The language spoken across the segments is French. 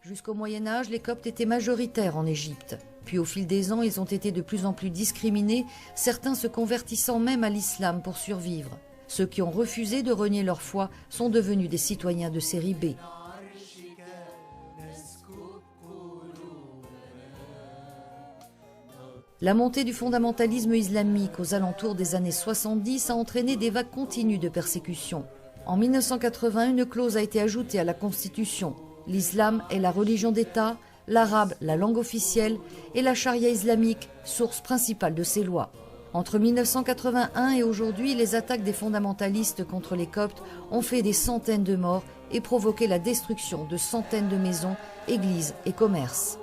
Jusqu'au Moyen-Âge, les Coptes étaient majoritaires en Égypte. Puis au fil des ans, ils ont été de plus en plus discriminés, certains se convertissant même à l'islam pour survivre. Ceux qui ont refusé de renier leur foi sont devenus des citoyens de série B. La montée du fondamentalisme islamique aux alentours des années 70 a entraîné des vagues continues de persécutions. En 1980, une clause a été ajoutée à la Constitution. L'islam est la religion d'État, l'arabe la langue officielle et la charia islamique, source principale de ces lois. Entre 1981 et aujourd'hui, les attaques des fondamentalistes contre les Coptes ont fait des centaines de morts et provoqué la destruction de centaines de maisons, églises et commerces.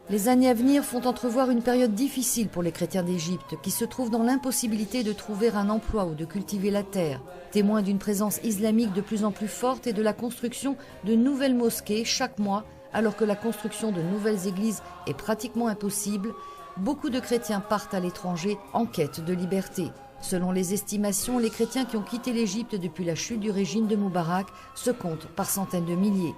Les années à venir font entrevoir une période difficile pour les chrétiens d'Égypte qui se trouvent dans l'impossibilité de trouver un emploi ou de cultiver la terre, témoins d'une présence islamique de plus en plus forte et de la construction de nouvelles mosquées chaque mois, alors que la construction de nouvelles églises est pratiquement impossible. Beaucoup de chrétiens partent à l'étranger en quête de liberté. Selon les estimations, les chrétiens qui ont quitté l'Égypte depuis la chute du régime de Moubarak se comptent par centaines de milliers.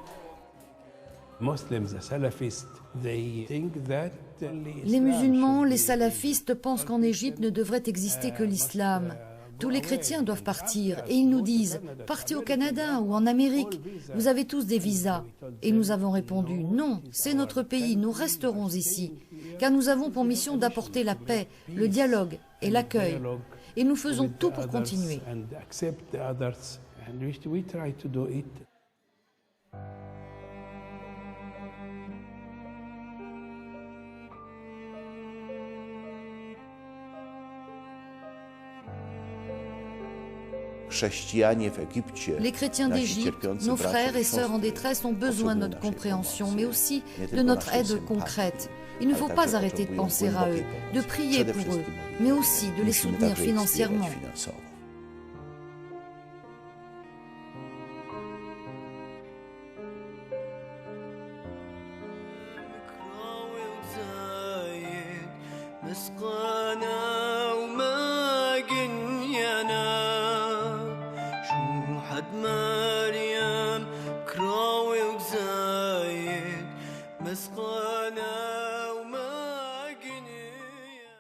Les musulmans, les salafistes pensent qu'en Égypte ne devrait exister que l'islam. Tous les chrétiens doivent partir et ils nous disent « Partez au Canada ou en Amérique, vous avez tous des visas ». Et nous avons répondu « Non, c'est notre pays, nous resterons ici, car nous avons pour mission d'apporter la paix, le dialogue et l'accueil. Et nous faisons tout pour continuer ». Les chrétiens d'Égypte, nos frères et sœurs en détresse ont besoin de notre compréhension, mais aussi de notre aide concrète. Il ne faut pas arrêter de penser à eux, de prier pour eux, mais aussi de les soutenir financièrement.